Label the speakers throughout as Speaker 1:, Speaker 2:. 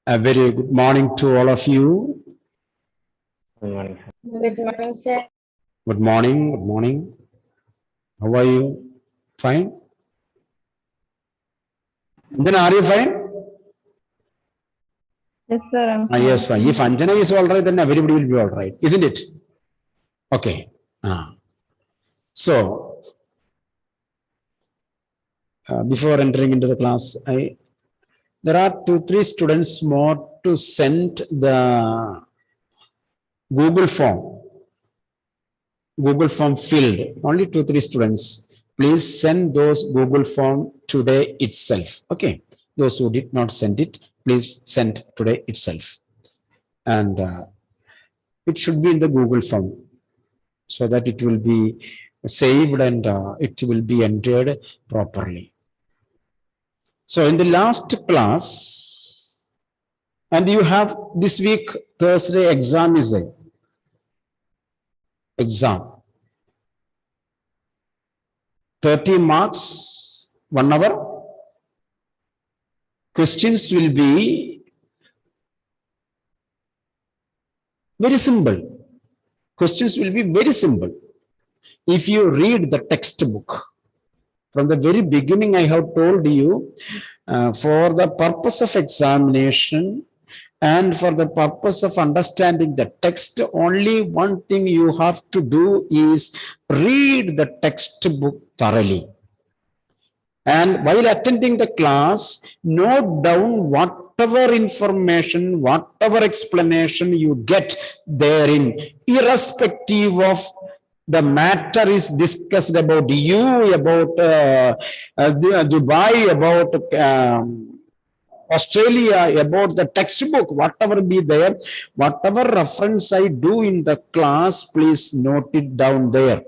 Speaker 1: A very good morning to all of you.
Speaker 2: Good morning, sir.
Speaker 3: Good morning, sir.
Speaker 1: Good morning. Good morning. How are you? Fine? Then are you fine?
Speaker 3: Yes, sir. I'm
Speaker 1: Yes, sir. If Anjana is all right, then everybody will be all right, isn't it? Okay. So, before entering into the class, there are 2-3 students more to send the Google form filled. Only 2-3 students. Please send those Google form today itself. Okay. Those who did not send it, please send today itself. And it should be in the Google form so that it will be saved and it will be entered properly. So in the last class, and you have this week, Thursday exam is a exam. 30 marks, 1 hour. Questions will be very simple. Questions will be very simple. If you read the textbook, from the very beginning I have told you, for the purpose of examination and for the purpose of understanding the text, only one thing you have to do is read the textbook thoroughly. And while attending the class, note down whatever information, whatever explanation you get therein, irrespective of the matter is discussed about you, about Dubai, about Australia, about the textbook, whatever be there, whatever reference I do in the class, please note it down there.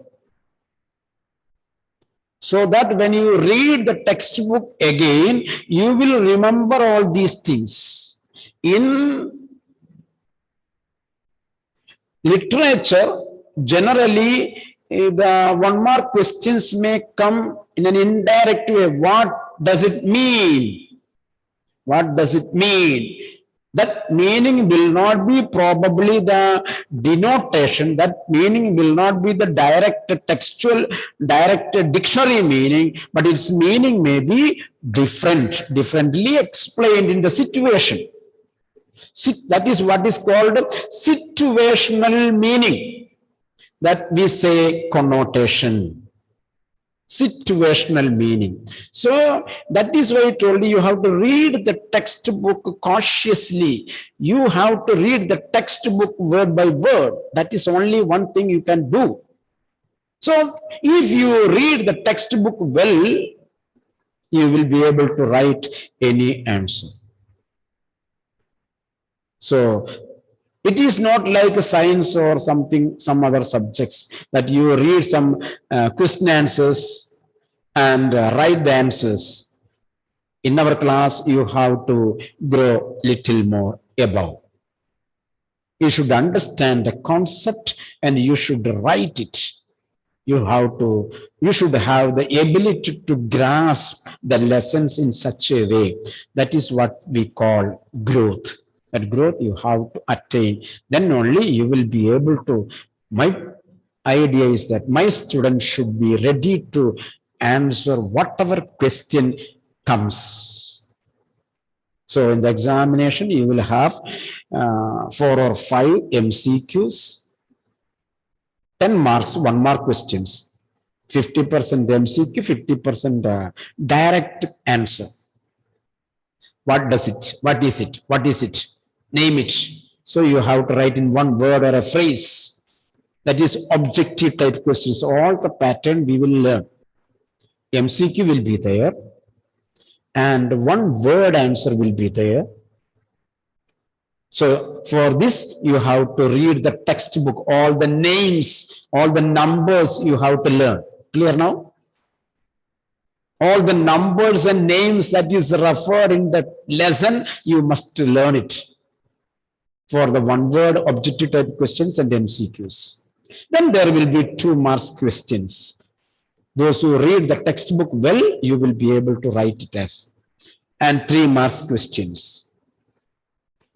Speaker 1: So that when you read the textbook again, you will remember all these things. In literature, generally, the 1 mark questions may come in an indirect way. What does it mean? What does it mean? That meaning will not be probably the denotation, that meaning will not be the direct textual, direct dictionary meaning, but its meaning may be differently explained in the situation. That is what is called situational meaning, that we say connotation. Situational meaning. So that is why I told you have to read the textbook cautiously. You have to read the textbook word by word. That is only one thing you can do. So if you read the textbook well, you will be able to write any answer. So it is not like science or something, some other subjects that you read some question answers and write the answers. In our class, you have to grow little more above. You should understand the concept and you should write it. You should have the ability to grasp the lessons in such a way. That is what we call growth. That growth you have to attain. Then only you will be able to. My idea is that my students should be ready to answer whatever question comes. So in the examination, you will have 4 or 5 MCQs, 10 marks, 1 mark questions, 50% MCQ, 50% direct answer. What does it? What is it? What is it? Name it. So you have to write in one word or a phrase. That is objective type questions. All the pattern we will learn. MCQ will be there. And one word answer will be there. So for this, you have to read the textbook, all the names, all the numbers you have to learn. Clear now? All the numbers and names that is referred in the lesson, you must learn it for the one word objective type questions and MCQs. Then there will be 2 marks questions. Those who read the textbook well, you will be able to write it as. And 3 marks questions.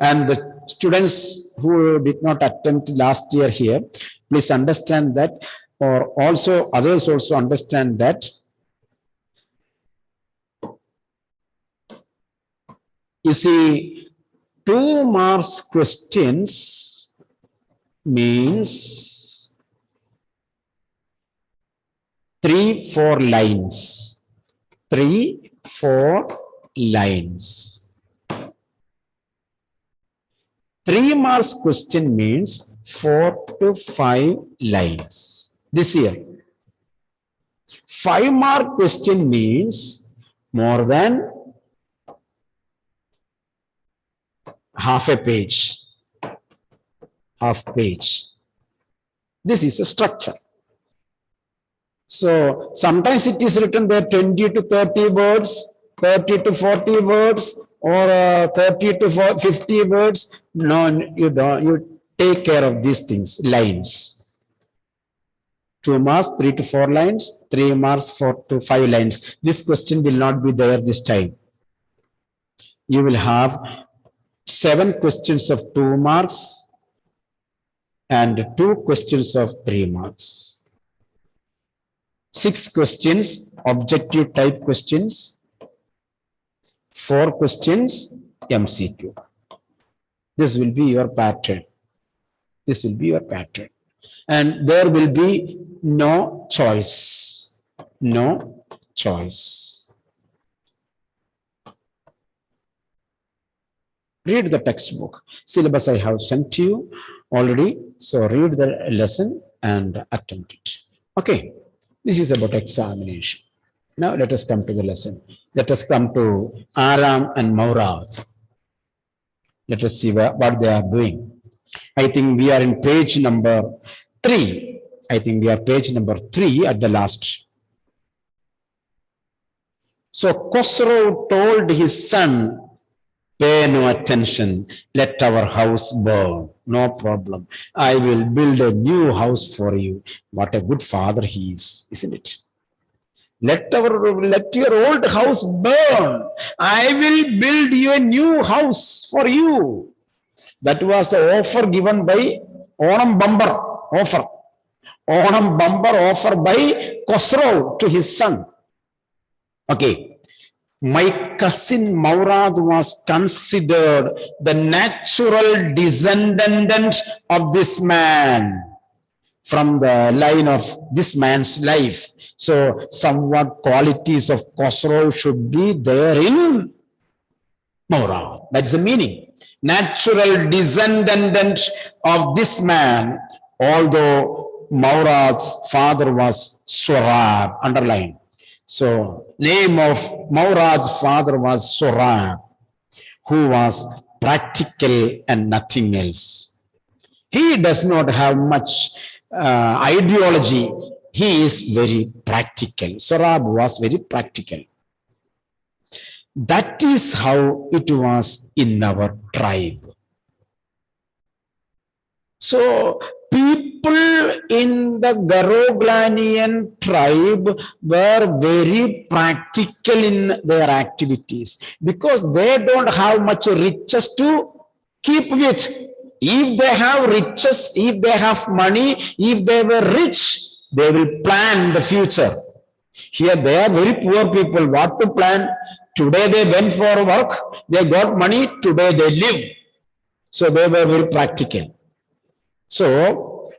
Speaker 1: And the students who did not attempt last year here, please understand that, or also others also understand that. You see, 2 marks questions means 3-4 lines. 3-4 lines. 3 marks question means 4 to 5 lines. This year. 5 mark question means more than half a page. Half page. This is a structure. So sometimes it is written there 20 to 30 words, 30 to 40 words, or 30 to 50 words. No, you don't. You take care of these things, lines. 2 marks, 3 to 4 lines, 3 marks, 4 to 5 lines. This question will not be there this time. You will have 7 questions of 2 marks and 2 questions of 3 marks. 6 questions, objective type questions, 4 questions, MCQ. This will be your pattern. This will be your pattern. And there will be no choice. No choice. Read the textbook. Syllabus I have sent to you already. So read the lesson and attempt it. Okay. This is about examination. Now let us come to the lesson. Let us come to Aram and Maurad. Let us see what they are doing. I think we are in page number 3. I think we are page number 3 at the last. So Khosrow told his son, pay no attention, let our house burn. No problem. I will build a new house for you. What a good father he is, isn't it? Let your old house burn. I will build you a new house for you. That was the offer given by Onam Bumper offer. Onam Bumper offer by Khosrow to his son. Okay. My cousin Maurad was considered the natural descendant of this man from the line of this man's life. So somewhat qualities of Khosrow should be there in Maurad. That's the meaning. Natural descendant of this man, although Maurad's father was Swarab, underlined. So, name of Maurad's father was Swarab, who was practical and nothing else. He does not have much ideology. He is very practical. Swarab was very practical. That is how it was in our tribe. So, people in the Garoglanian tribe were very practical in their activities because they don't have much riches to keep with. If they have riches, if they have money, if they were rich, they will plan the future. Here they are very poor people. What to plan? Today they went for work, they got money, today they live. So they were very practical. So,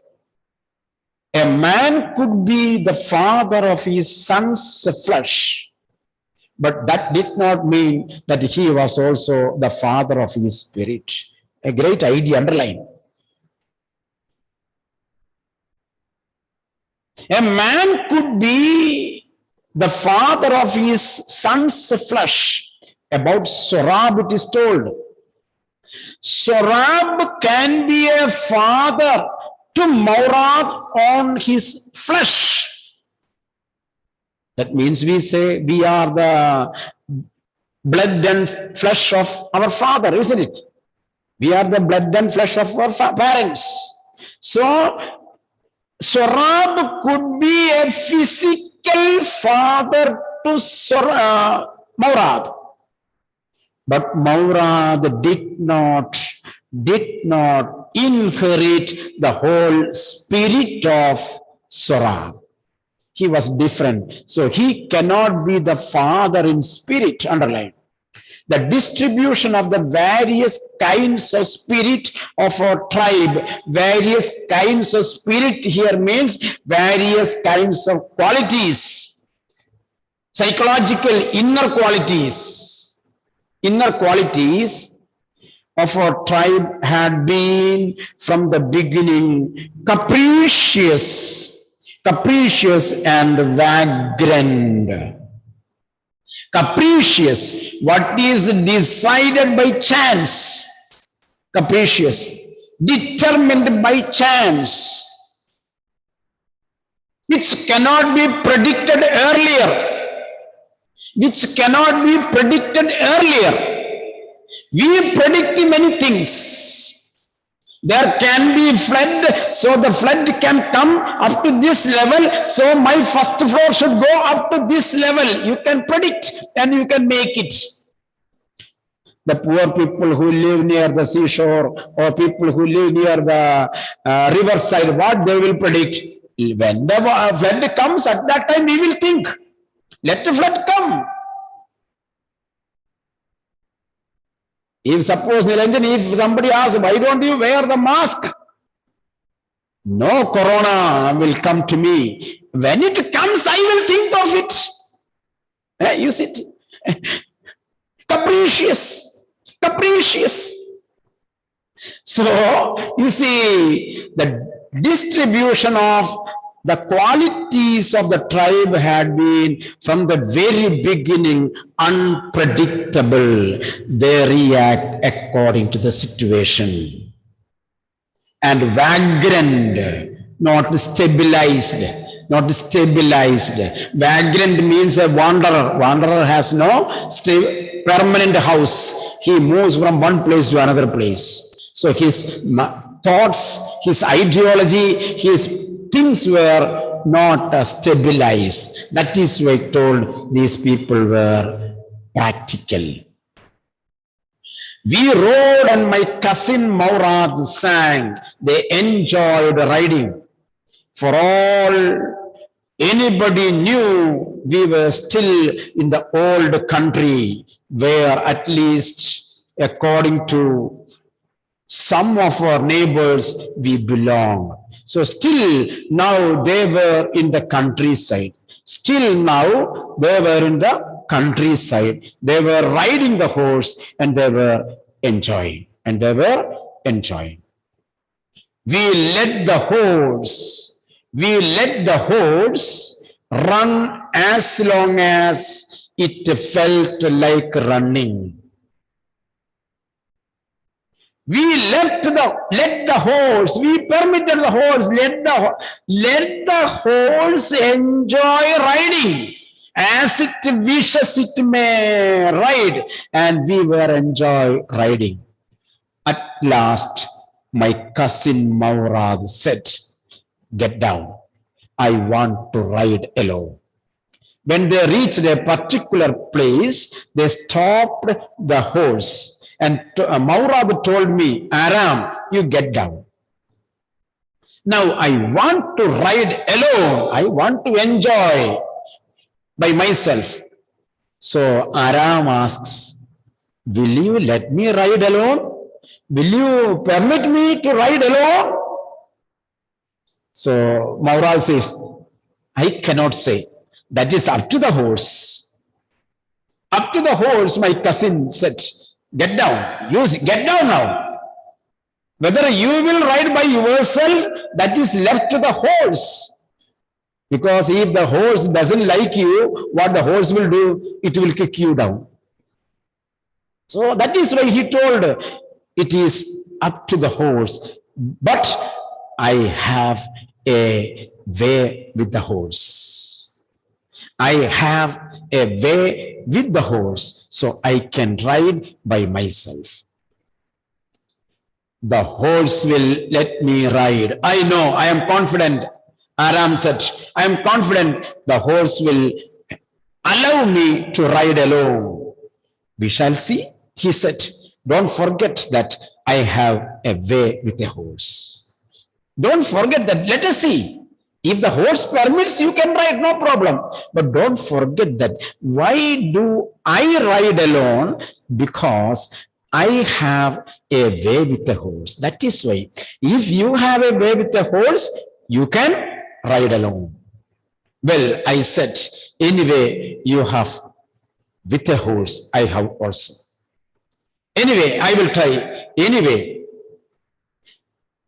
Speaker 1: a man could be the father of his son's flesh, but that did not mean that he was also the father of his spirit. A great idea, underline. A man could be the father of his son's flesh. About Swarab it is told. Swarab can be a father to Maurad on his flesh. That means we say we are the blood and flesh of our father, isn't it? We are the blood and flesh of our parents. So, Swarab could be a physical father to Maurad. But Maurad did not did not inherit the whole spirit of Sora. He was different. So he cannot be the father in spirit, underline. The distribution of the various kinds of spirit of our tribe, various kinds of spirit here means various kinds of qualities, psychological inner qualities of our tribe had been from the beginning capricious and vagrant. Capricious, what is decided by chance. Capricious, determined by chance, which cannot be predicted earlier. We predict many things. There can be flood, so the flood can come up to this level, so my first floor should go up to this level. You can predict and you can make it. The poor people who live near the seashore or people who live near the riverside, what they will predict? When the flood comes, at that time we will think, let the flood come. If suppose Nilanjan, if somebody asks, why don't you wear the mask? No corona will come to me. When it comes, I will think of it. You see, capricious. So, you see, the distribution of the qualities of the tribe had been from the very beginning unpredictable. They react according to the situation. And vagrant, not stabilized. Vagrant means a wanderer. Wanderer has no permanent house. He moves from one place to another place. So his thoughts, his ideology, his things were not stabilized. That is why I told these people were practical. We rode and my cousin Maurad sang. They enjoyed riding. For all anybody knew, we were still in the old country where at least according to some of our neighbors we belong. So still now they were in the countryside. They were riding the horse and they were enjoying. We let the horse run as long as it felt like running. We let the horse, we permitted the horse, let the horse enjoy riding. As it wishes it may ride, and we were enjoy riding. At last, my cousin Maurad said, get down, I want to ride alone. When they reached a particular place, they stopped the horse. And Maurad told me, Aram, you get down. Now I want to ride alone. I want to enjoy by myself. So Aram asks, will you let me ride alone? Will you permit me to ride alone? So Maurad says, I cannot say. That is up to the horse. Up to the horse, my cousin said, get down. Get down now. Whether you will ride by yourself, that is left to the horse. Because if the horse doesn't like you, what the horse will do? It will kick you down. So that is why he told, it is up to the horse. But I have a way with the horse. I have a way with the horse, so I can ride by myself. The horse will let me ride. I know, I am confident. Aram said, I am confident the horse will allow me to ride alone. We shall see, he said. Don't forget that I have a way with a horse. Don't forget that. Let us see. If the horse permits, you can ride, no problem. But don't forget that. Why do I ride alone? Because I have a way with the horse. That is why. If you have a way with the horse, you can ride alone. Well, I said, anyway, you have with a horse, I have also. Anyway, I will try. Anyway,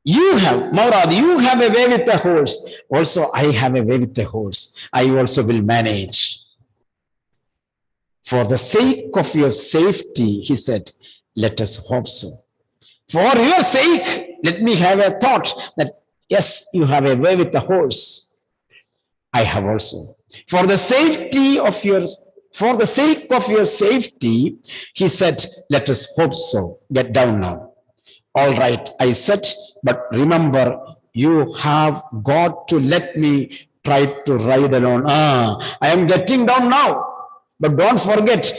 Speaker 1: you have, Maurad, you have a way with the horse. Also, I have a way with the horse. I also will manage. For the sake of your safety, he said, let us hope so. For your sake, let me have a thought that, yes, you have a way with the horse. I have also. For the safety of yours, for the sake of your safety, he said, let us hope so. Get down now. All right, I said, but remember, you have got to let me try to ride alone. I am getting down now. But don't forget,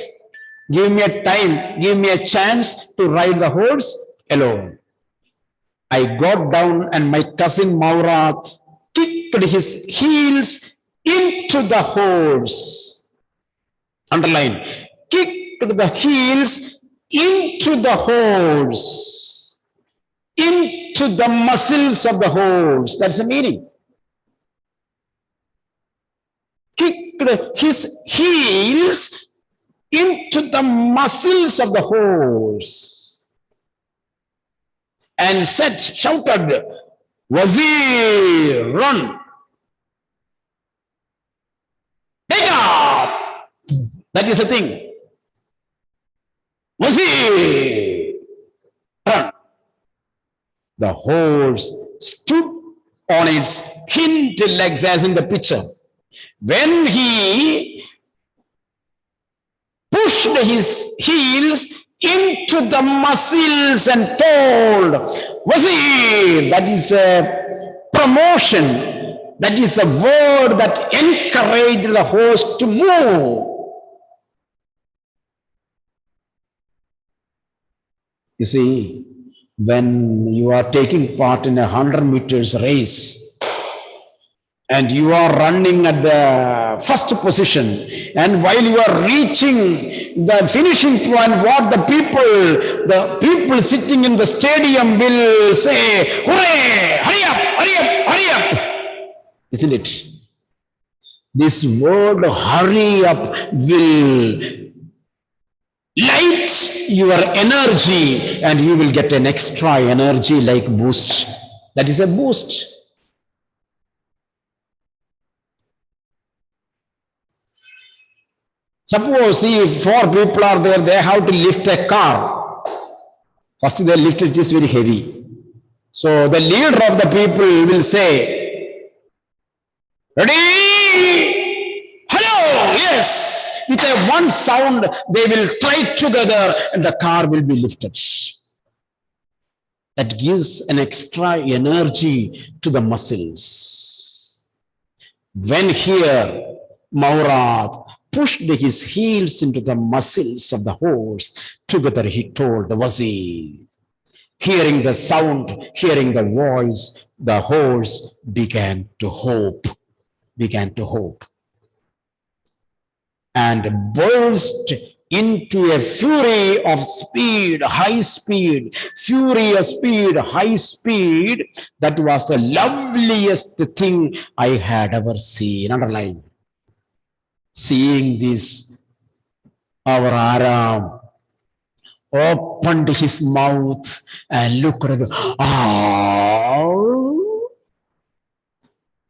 Speaker 1: give me a time, give me a chance to ride the horse alone. I got down and my cousin Maura kicked his heels into the horse. Underline, kicked the heels into the horse, into the muscles of the horse. That's the meaning. Kicked his heels into the muscles of the horse and said, shouted, Wazir, run. Take up. That is the thing. Wazir, run. The horse stood on its hind legs as in the picture. When he pushed his heels into the muscles and told, Wazir, that is a promotion, that is a word that encouraged the horse to move. You see, when you are taking part in a 100 meters race and you are running at the first position, and while you are reaching the finishing point, what the people sitting in the stadium will say, hooray, hurry up, hurry up, hurry up. Isn't it? This word hurry up will light your energy and you will get an extra energy like boost. That is a boost. Suppose if 4 people are there, they have to lift a car. First they lift it, is very heavy. So the leader of the people will say, ready? Hello, yes. With a one sound, they will try together and the car will be lifted. That gives an extra energy to the muscles. When here, Maurad pushed his heels into the muscles of the horse, together he told Wazir. Hearing the sound, hearing the voice, the horse began to hope, and burst into a fury of speed, high speed, fury of speed, high speed. That was the loveliest thing I had ever seen. Underline. Seeing this, our Aram opened his mouth and looked at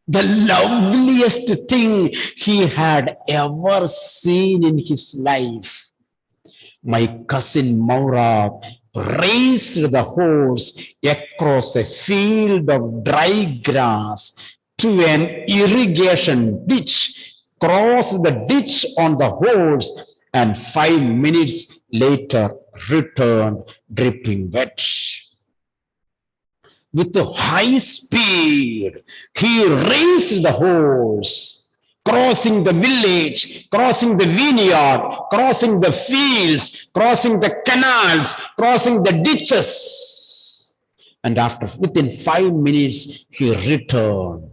Speaker 1: the loveliest thing he had ever seen in his life. My cousin Maura raised the horse across a field of dry grass to an irrigation ditch, crossed the ditch on the horse, and 5 minutes later returned dripping wet. With a high speed, he raced the horse, crossing the village, crossing the vineyard, crossing the fields, crossing the canals, crossing the ditches. And within 5 minutes, he returned,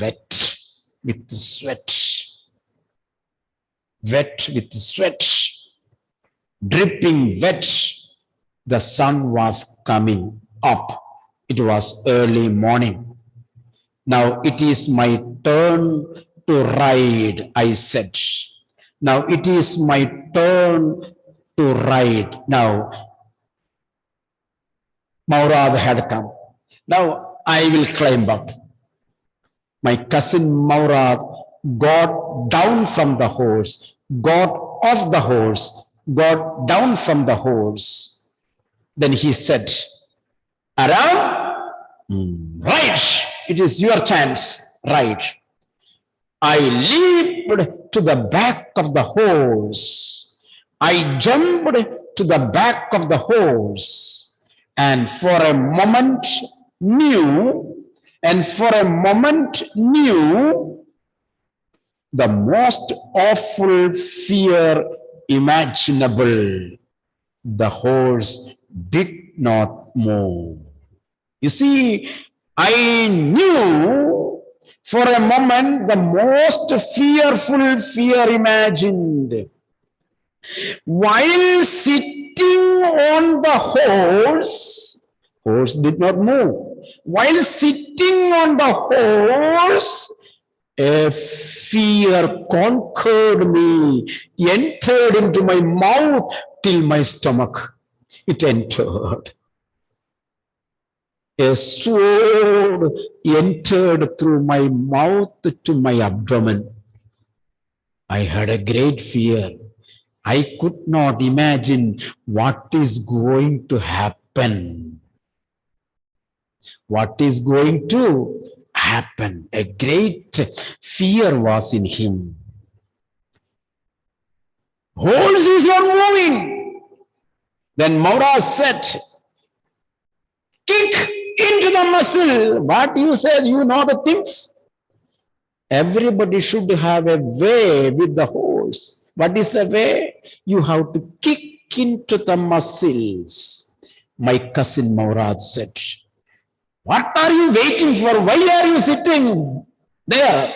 Speaker 1: wet with sweat, dripping wet. The sun was coming up. It was early morning. Now it is my turn to ride, I said. Now it is my turn to ride. Now Maurad had come. Now I will climb up. My cousin Maurad got down from the horse, got off the horse, got down from the horse. Then he said, Aram, ride. It is your chance. Ride. I leaped to the back of the horse. I jumped to the back of the horse, and for a moment knew the most awful fear imaginable. The horse did not move. You see, I knew for a moment the most fearful fear imagined. While sitting on the horse did not move. While sitting on the horse, a fear conquered me, entered into my mouth till my stomach. It entered. A sword entered through my mouth to my abdomen. I had a great fear. I could not imagine what is going to happen. What is going to happen? A great fear was in him. Horse is not moving. Then Maura said, kick into the muscle. What you said, you know the things. Everybody should have a way with the horse. What is a way? You have to kick into the muscles. My cousin Maurad said, what are you waiting for? Why are you sitting there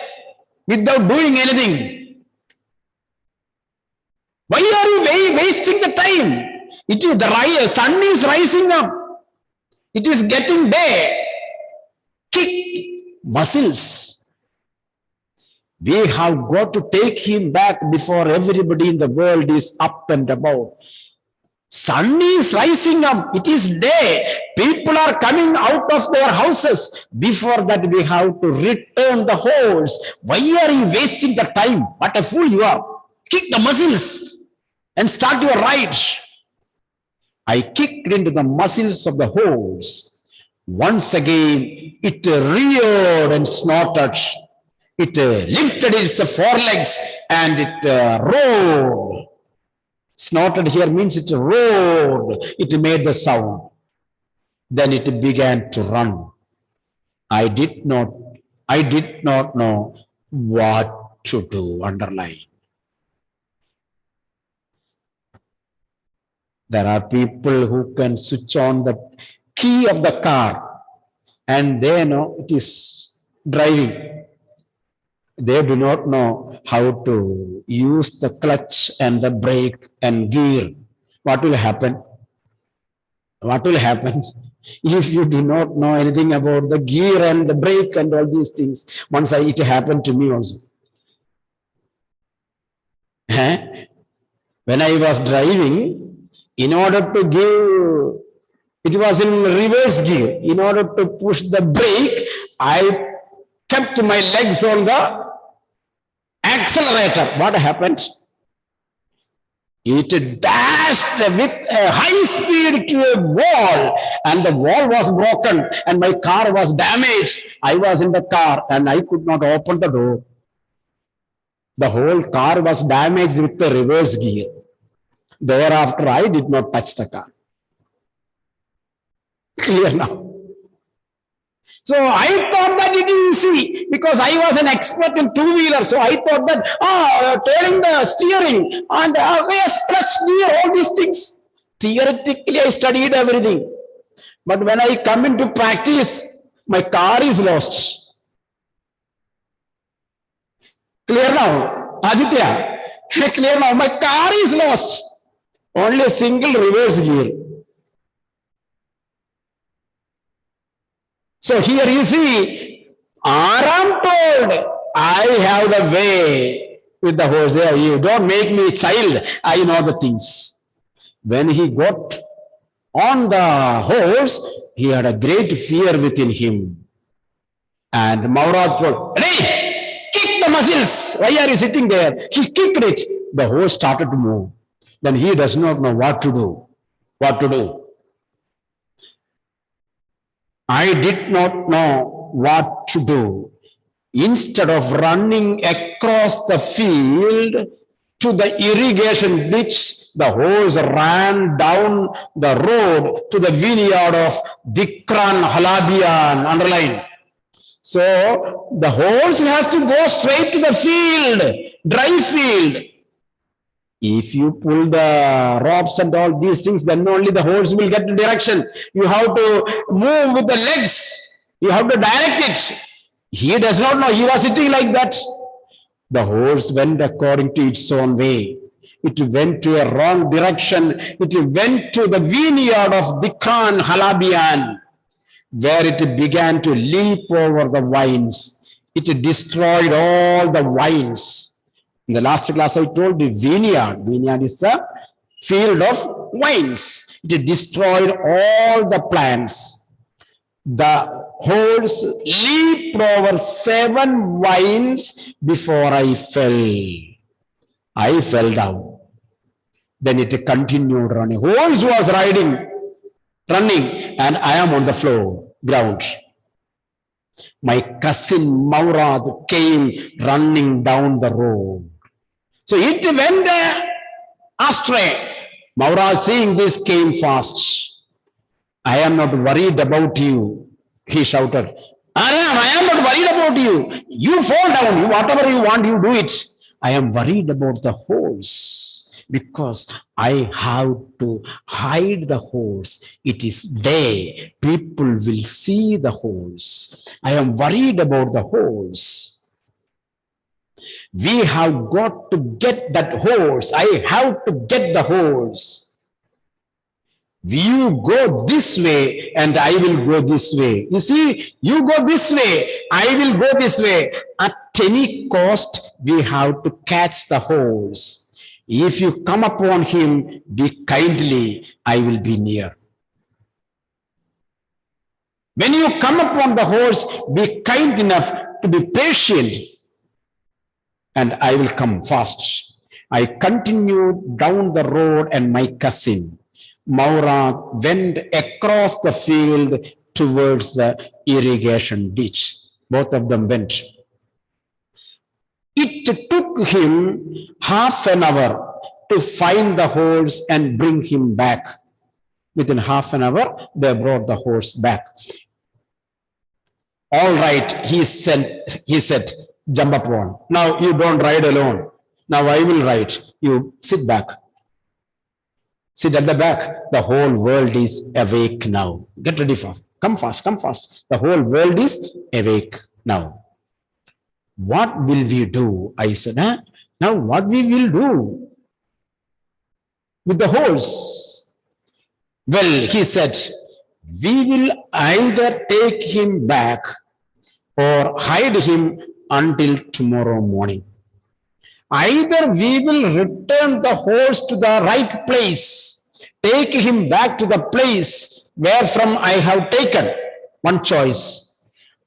Speaker 1: without doing anything? Why are you wasting the time? It is the sun is rising up. It is getting day. Kick muscles. We have got to take him back before everybody in the world is up and about. Sun is rising up. It is day. People are coming out of their houses. Before that, we have to return the horse. Why are you wasting the time? What a fool you are. Kick the muscles and start your ride. I kicked into the muscles of the horse. Once again, it reared and snorted. It lifted its forelegs and it roared. Snorted here means it roared. It made the sound. Then it began to run. I did not know what to do. Underline. There are people who can switch on the key of the car and they know it is driving. They do not know how to use the clutch and the brake and gear. What will happen? What will happen if you do not know anything about the gear and the brake and all these things? Once it happened to me also. When I was driving, in order to give, it was in reverse gear. In order to push the brake, I kept my legs on the accelerator. What happened? It dashed with a high speed to a wall, and the wall was broken and my car was damaged. I was in the car and I could not open the door. The whole car was damaged with the reverse gear. Thereafter, I did not touch the car. Clear now? So I thought that it is easy because I was an expert in two-wheeler. So I thought that, turning the steering and yes, clutch gear, all these things. Theoretically, I studied everything. But when I come into practice, my car is lost. Clear now? Aditya, clear now? My car is lost. Only a single reverse gear. So here you see, Aram told, I have the way with the horse. You don't make me a child. I know the things. When he got on the horse, he had a great fear within him. And Maurad told, hey, kick the muscles. Why are you sitting there? He kicked it. The horse started to move. Then he does not know what to do. What to do. I did not know what to do. Instead of running across the field to the irrigation ditch, the horse ran down the road to the vineyard of Dikran Halabian, underline. So the horse has to go straight to the field, dry field. If you pull the ropes and all these things, then only the horse will get the direction. You have to move with the legs. You have to direct it. He does not know. He was sitting like that. The horse went according to its own way. It went to a wrong direction. It went to the vineyard of Dikran Halabian, where it began to leap over the vines. It destroyed all the vines. In the last class, I told you vineyard. Vineyard is a field of vines. It destroyed all the plants. The horse leaped over 7 vines before I fell. I fell down. Then it continued running. Horse was running, and I am on the floor, ground. My cousin Maurad came running down the road. So it went astray. Maurad, seeing this, came fast. I am not worried about you, he shouted. I am not worried about you. You fall down. Whatever you want, you do it. I am worried about the horse because I have to hide the horse. It is day. People will see the horse. I am worried about the horse. We have got to get that horse. I have to get the horse. You go this way and I will go this way. You see, you go this way, I will go this way. At any cost, we have to catch the horse. If you come upon him, be kindly, I will be near. When you come upon the horse, be kind enough to be patient, and I will come fast. I continued down the road, and my cousin Maurad went across the field towards the irrigation ditch. Both of them went. It took him half an hour to find the horse and bring him back. Within half an hour, they brought the horse back. All right, he said, jump upon. Now you don't ride alone. Now I will ride. You sit back. Sit at the back. The whole world is awake now. Get ready fast. Come fast, come fast. The whole world is awake now. What will we do? I said, now what we will do with the horse? Well, he said, we will either take him back or hide him until tomorrow morning. Either we will return the horse to the right place, take him back to the place where from I have taken, one choice.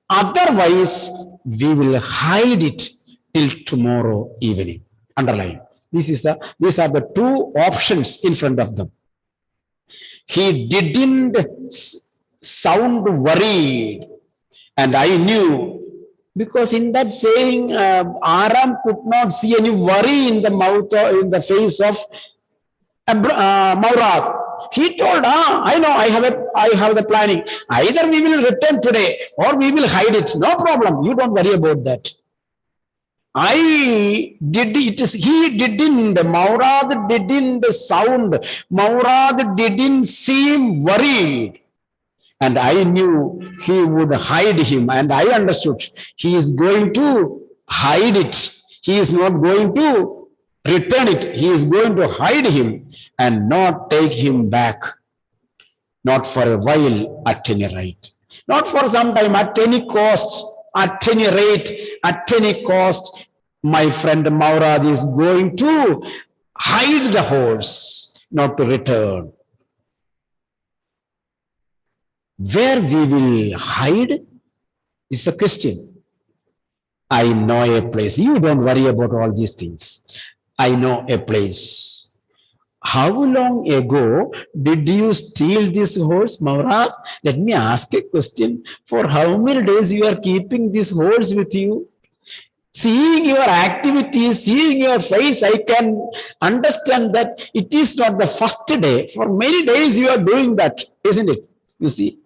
Speaker 1: Otherwise, we will hide it till tomorrow evening. Underline. These are the two options in front of them. He didn't sound worried, and I knew, because in that saying, Aram could not see any worry in the mouth or in the face of Maurad. He told, I know, I have the planning. Either we will return today or we will hide it. No problem. You don't worry about that. He didn't, Maurad didn't sound, Maurad didn't seem worried. And I knew he would hide him, and I understood he is going to hide it. He is not going to return it. He is going to hide him and not take him back. Not for a while, at any rate. Not for some time, at any cost, at any rate, at any cost. My friend Maurad is going to hide the horse, not to return. Where we will hide is a question. I know a place. You don't worry about all these things. I know a place. How long ago did you steal this horse, Maurad? Let me ask a question. For how many days you are keeping this horse with you? Seeing your activities, seeing your face, I can understand that it is not the first day. For many days you are doing that, isn't it? You see,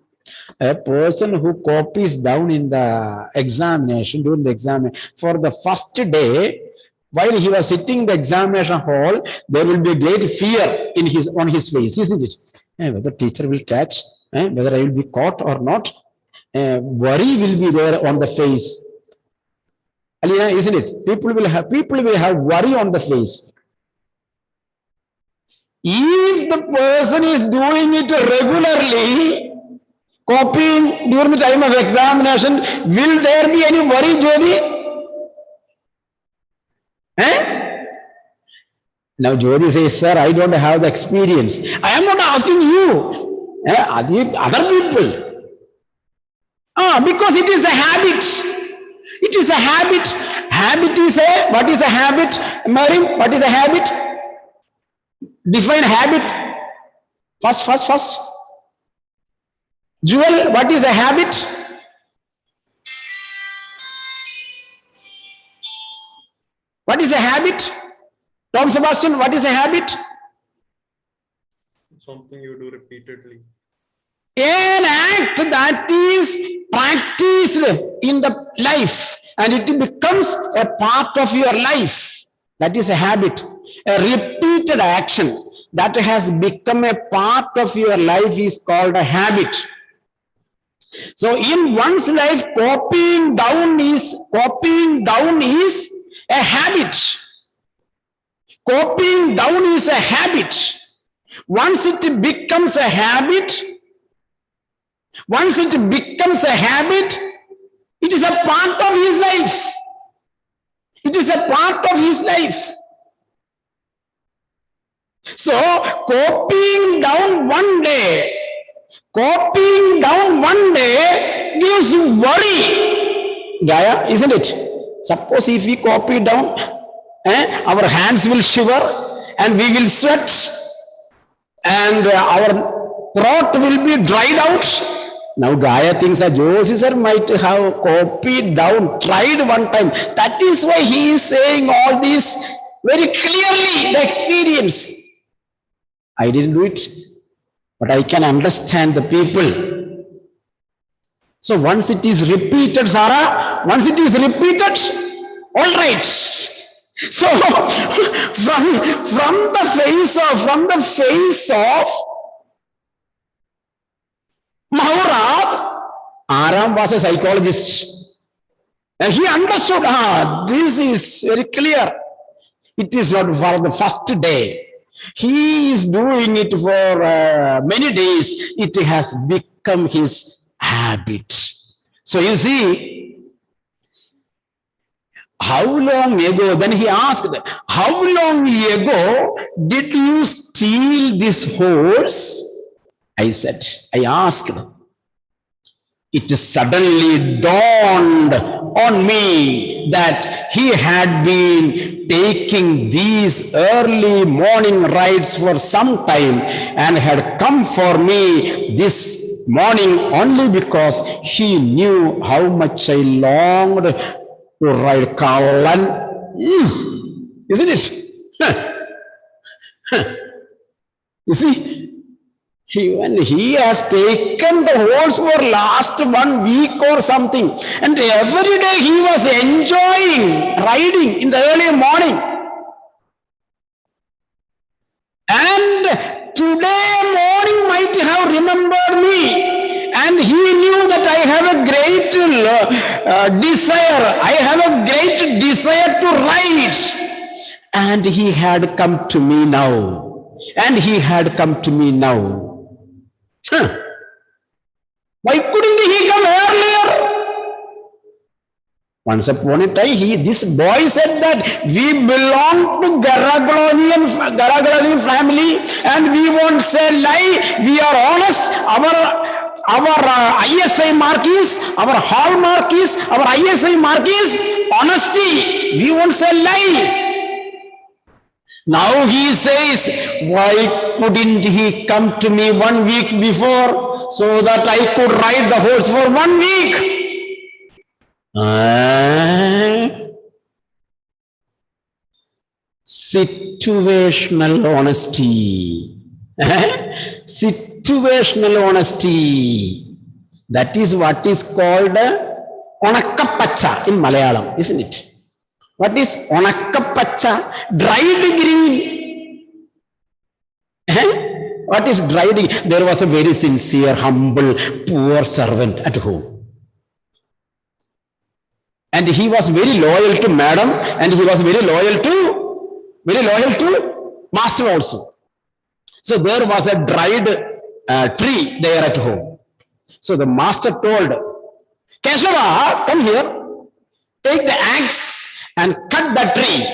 Speaker 1: a person who copies down in the examination, during the exam, for the first day, while he was sitting in the examination hall, there will be great fear on his face, isn't it? Whether teacher will catch, whether I will be caught or not, worry will be there on the face. Alina, isn't it? People will have worry on the face. If the person is doing it regularly, copying during the time of examination, will there be any worry, Jodi? Now Jodi says, sir, I don't have the experience. I am not asking you, other people. Because it is a habit. It is a habit. Habit is what is a habit? Mary, what is a habit? Define habit. First. Jewel, what is a habit? What is a habit? Tom Sebastian, what is a habit?
Speaker 4: Something you do repeatedly.
Speaker 1: An act that is practiced in the life and it becomes a part of your life. That is a habit. A repeated action that has become a part of your life is called a habit. So in one's life, copying down is a habit. Copying down is a habit. Once it becomes a habit, it is a part of his life. It is a part of his life. So, copying down one day gives worry. Gaya, isn't it? Suppose if we copy down, our hands will shiver and we will sweat and our throat will be dried out. Now Gaya thinks that Josie sir might have copied down, tried one time. That is why he is saying all this very clearly, the experience. I didn't do it, but I can understand the people. So once it is repeated, Sarah, all right. So from the face of Maharaj, Aram was a psychologist. And he understood, this is very clear. It is not for the first day. He is doing it for many days. It has become his habit. So you see, how long ago, then he asked, how long ago did you steal this horse? I asked, it suddenly dawned on me that he had been taking these early morning rides for some time and had come for me this morning only because he knew how much I longed to ride Kalan. Isn't it? You see? He has taken the horse for last 1 week or something, and every day he was enjoying riding in the early morning. And today morning might have remembered me, and great desire. I have a great desire to write. And he had come to me now. And he had come to me now. Why couldn't he come earlier? Once upon a time, this boy said that we belong to Garaglonian family and we won't say lie, we are honest, our ISI mark is, our hallmark is, our ISI mark is honesty, we won't say lie. Now he says, why couldn't he come to me 1 week before so that I could ride the horse for 1 week? Situational honesty. Situational honesty. That is what is called onakkapacha in Malayalam, isn't it? What is onakkapacha? Dried green. What is dried green? There was a very sincere, humble, poor servant at home. And he was very loyal to madam, and he was very loyal to master also. So there was a dried tree there at home. So the master told, Keshava, come here, take the axe and cut the tree.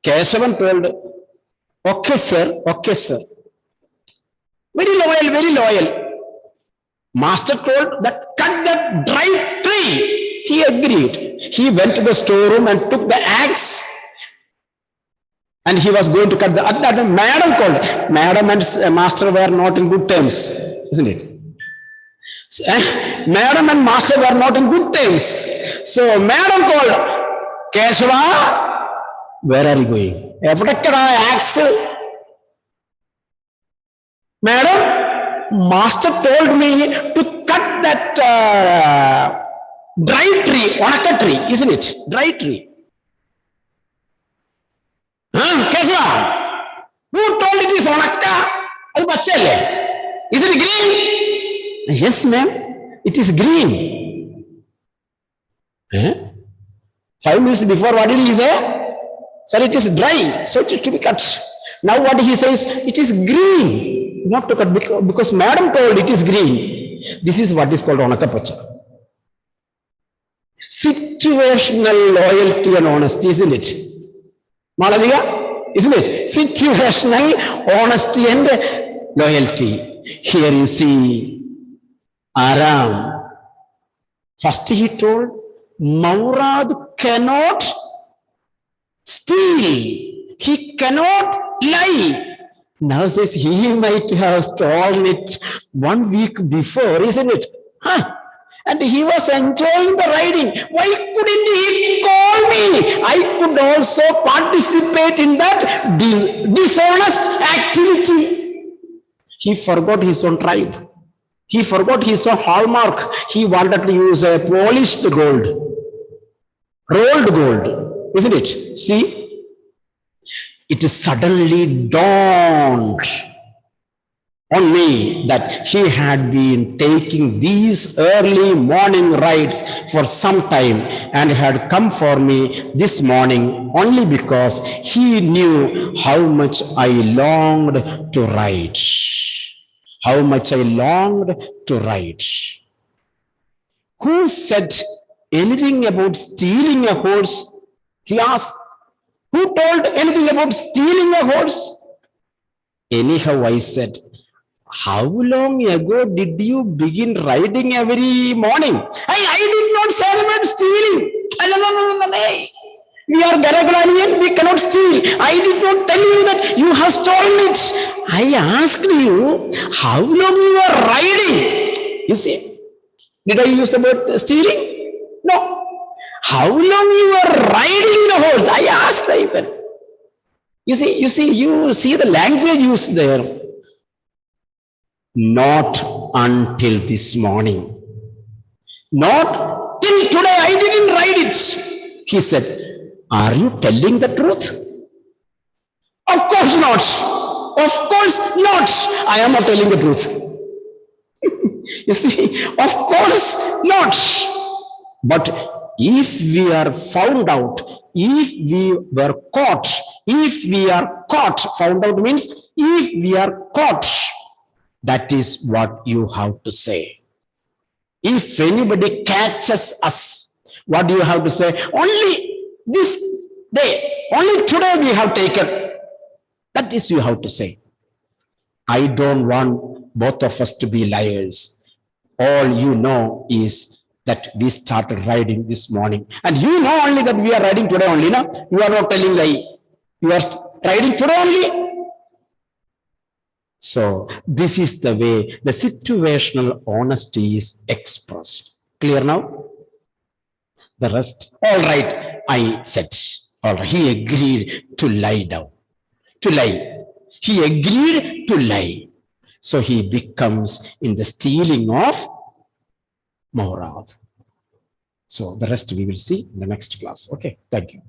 Speaker 1: Keshavan told, okay sir. Very loyal. Master told that cut that dry tree. He agreed. He went to the storeroom and took the axe and he was going to cut the other. Madam called. Madam and master were not in good terms, isn't it? So, madam and master were not in good terms. So madam called, Keshava, where are you going? Axe. Madam, master told me to cut that dry tree, onakka tree, isn't it? Dry tree. Keshava, who told it is onakka? Is it green? Yes, ma'am, it is green. 5 minutes before, what did he say? Sir, it is dry, so it is to be cut. Now what he says, it is green. Not to cut because madam told it is green. This is what is called onakkapacha. Situational loyalty and honesty, isn't it? Malavika, isn't it? Situational honesty and loyalty. Here you see Aram. First he told, Maurad cannot steal. He cannot lie. Now says he might have stolen it 1 week before, isn't it? And he was enjoying the riding. Why couldn't he call me? I could also participate in that dishonest activity. He forgot his own tribe. He forgot his own hallmark. He wanted to use a polished gold, rolled gold, isn't it? See? It suddenly dawned on me that he had been taking these early morning rides for some time and had come for me this morning only because he knew how much I longed to ride. How much I longed to ride. Who said anything about stealing a horse? He asked. Who told anything about stealing a horse? Anyhow, I said, how long ago did you begin riding every morning? I did not say about stealing. No. We are Garaglonian, we cannot steal. I did not tell you that you have stolen it. I asked you, how long you are riding? You see, did I use about stealing? No. How long you are riding the horse? I asked even. You see the language used there. Not until this morning. Not till today, I didn't ride it. He said, are you telling the truth? Of course not. Of course not. I am not telling the truth. You see, of course not. But if we are found out, if we were caught, if we are caught, found out means if we are caught, that is what you have to say. If anybody catches us, what do you have to say? Only this day, only today we have taken. That is you have to say. I don't want both of us to be liars. All you know is that we started riding this morning. And you know only that we are riding today only. No? You are not telling lie. You are riding today only. So this is the way the situational honesty is expressed. Clear now? The rest, all right, I said. All right, he agreed to lie down, to lie. He agreed to lie. So he becomes in the stealing of Maharaj. So the rest we will see in the next class. Okay, thank you.